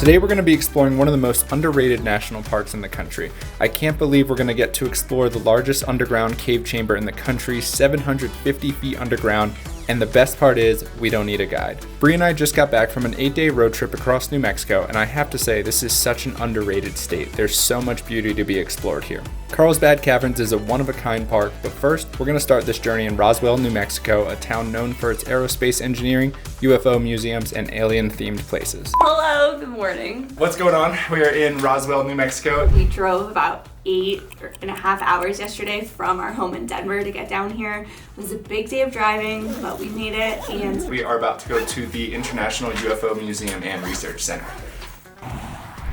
Today we're going to be exploring one of the most underrated national parks in the country. I can't believe we're going to get to explore the largest underground cave chamber in the country, 750 feet underground. And the best part is, we don't need a guide. Bri and I just got back from an 8-day road trip across New Mexico, and I have to say, this is such an underrated state. There's so much beauty to be explored here. Carlsbad Caverns is a one-of-a-kind park, but first, we're going to start this journey in Roswell, New Mexico, a town known for its aerospace engineering, UFO museums, and alien-themed places. Hello, good morning. What's going on? We are in Roswell, New Mexico. We drove about 8.5 hours yesterday from our home in Denver to get down here. It was a big day of driving, but we made it, and we are about to go to the International UFO Museum and Research Center.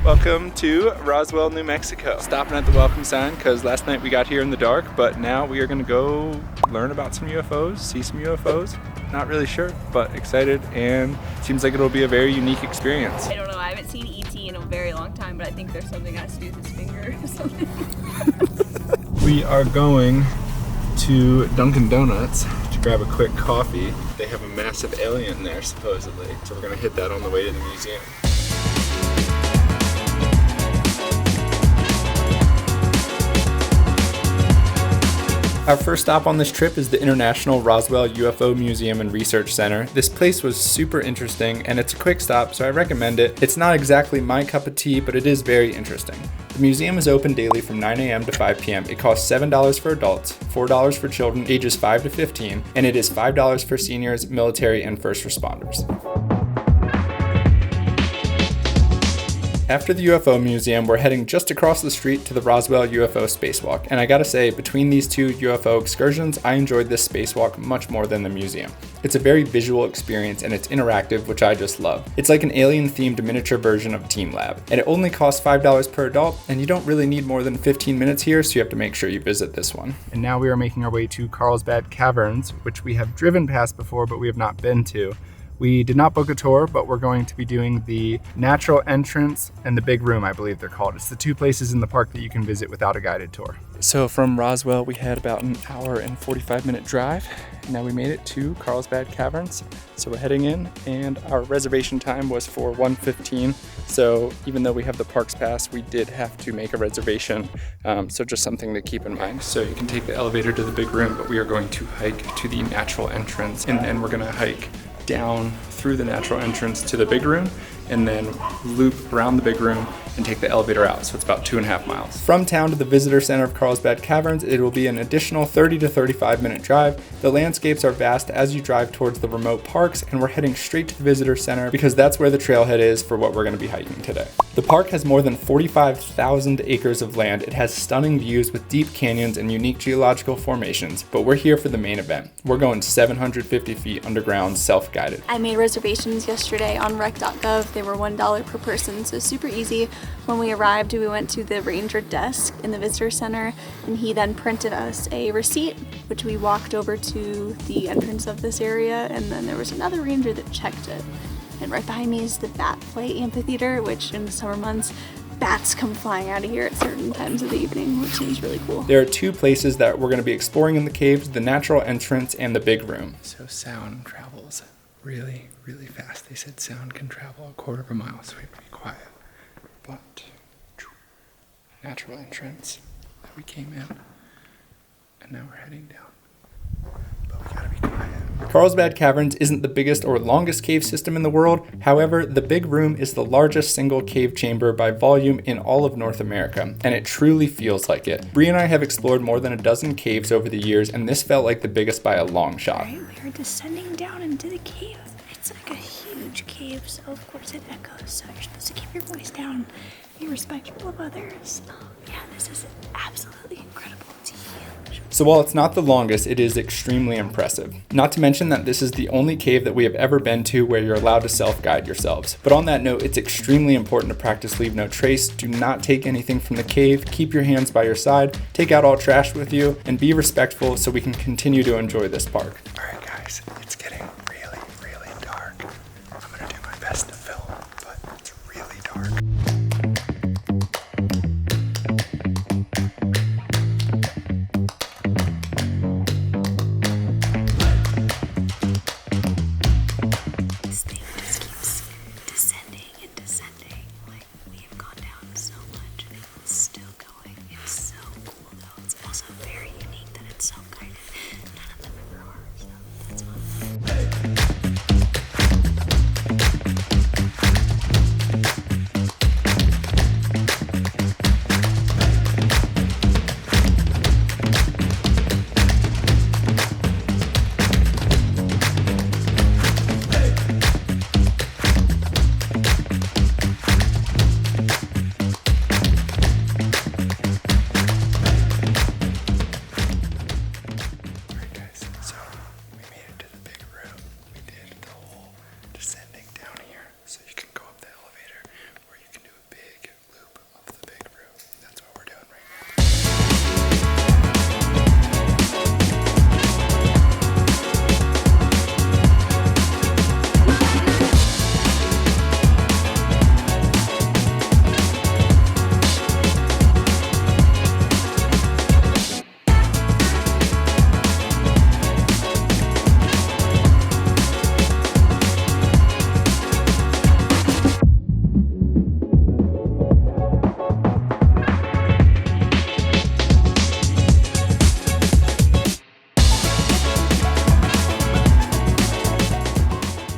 Welcome to Roswell, New Mexico. Stopping at the welcome sign because last night we got here in the dark, but now we are going to go learn about some UFOs, see some UFOs. Not really sure, but excited, and seems like it'll be a very unique experience. I don't know, I haven't seen E.T. in a very long time, but I think there's something has to do with his finger or something. We are going to Dunkin' Donuts to grab a quick coffee. They have a massive alien there, supposedly, so we're gonna hit that on the way to the museum. Our first stop on this trip is the International Roswell UFO Museum and Research Center. This place was super interesting, and it's a quick stop, so I recommend it. It's not exactly my cup of tea, but it is very interesting. The museum is open daily from 9 a.m. to 5 p.m. It costs $7 for adults, $4 for children ages 5 to 15, and it is $5 for seniors, military, and first responders. After the UFO Museum, we're heading just across the street to the Roswell UFO Spacewalk, and I gotta say, between these two UFO excursions, I enjoyed this spacewalk much more than the museum. It's a very visual experience and it's interactive, which I just love. It's like an alien-themed miniature version of Team Lab, and it only costs $5 per adult, and you don't really need more than 15 minutes here, so you have to make sure you visit this one. And now we are making our way to Carlsbad Caverns, which we have driven past before, but we have not been to. We did not book a tour, but we're going to be doing the natural entrance and the big room, I believe they're called. It's the two places in the park that you can visit without a guided tour. So from Roswell, we had about an hour and 45-minute drive. Now we made it to Carlsbad Caverns. So we're heading in, and our reservation time was for 1:15. So even though we have the parks pass, we did have to make a reservation. So just something to keep in mind. So you can take the elevator to the big room, but we are going to hike to the natural entrance, and then we're gonna hike down through the natural entrance to the big room, and then loop around the big room and take the elevator out. So it's about 2.5 miles. From town to the visitor center of Carlsbad Caverns, it will be an additional 30 to 35 minute drive. The landscapes are vast as you drive towards the remote parks, and we're heading straight to the visitor center because that's where the trailhead is for what we're going to be hiking today. The park has more than 45,000 acres of land. It has stunning views with deep canyons and unique geological formations, but we're here for the main event. We're going 750 feet underground, self-guided. I made reservations yesterday on rec.gov. They were $1 per person, so super easy. When we arrived, we went to the ranger desk in the visitor center, and he then printed us a receipt, which we walked over to the entrance of this area, and then there was another ranger that checked it. And right behind me is the Bat Play Amphitheater, which in the summer months, bats come flying out of here at certain times of the evening, which seems really cool. There are two places that we're going to be exploring in the caves, the natural entrance and the big room. So sound travels really, really fast. They said sound can travel 1/4 mile, so we have to be quiet. But natural entrance that we came in, and now we're heading down. But we gotta be quiet. Carlsbad Caverns isn't the biggest or longest cave system in the world. However, the big room is the largest single cave chamber by volume in all of North America, and it truly feels like it. Bri and I have explored more than a dozen caves over the years, and this felt like the biggest by a long shot. Right, we are descending down into the cave. It's like a huge cave, so of course it echoes, so you're supposed to keep your voice down, be respectful of others. Yeah, this is absolutely incredible. It's huge. So while it's not the longest, it is extremely impressive. Not to mention that this is the only cave that we have ever been to where you're allowed to self-guide yourselves. But on that note, it's extremely important to practice leave no trace. Do not take anything from the cave. Keep your hands by your side. Take out all trash with you, and be respectful so we can continue to enjoy this park. All right, guys, it's getting really, really dark. I'm gonna do my best to film, but it's really dark. This thing just keeps descending and descending.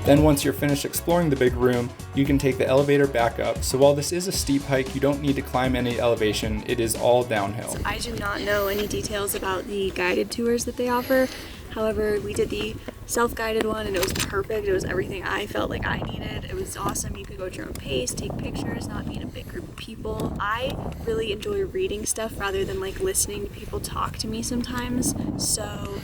Then once you're finished exploring the big room, you can take the elevator back up. So while this is a steep hike, you don't need to climb any elevation. It is all downhill. I do not know any details about the guided tours that they offer. However, we did the self-guided one and it was perfect. It was everything I felt like I needed. It was awesome. You could go at your own pace, take pictures, not be in a big group of people. I really enjoy reading stuff rather than like listening to people talk to me sometimes. So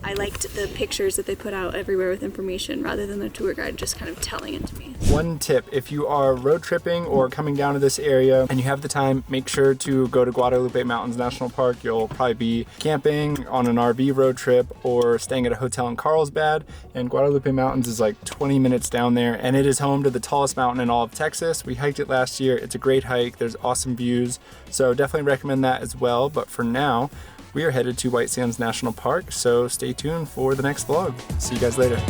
I liked the pictures that they put out everywhere with information rather than the tour guide just kind of telling it to me. One tip, if you are road tripping or coming down to this area and you have the time, make sure to go to Guadalupe Mountains National Park. You'll probably be camping on an RV road trip or staying at a hotel in Carlsbad. And Guadalupe Mountains is like 20 minutes down there, and it is home to the tallest mountain in all of Texas. We hiked it last year. It's a great hike. There's awesome views. So definitely recommend that as well. But for now, we are headed to White Sands National Park, so stay tuned for the next vlog. See you guys later.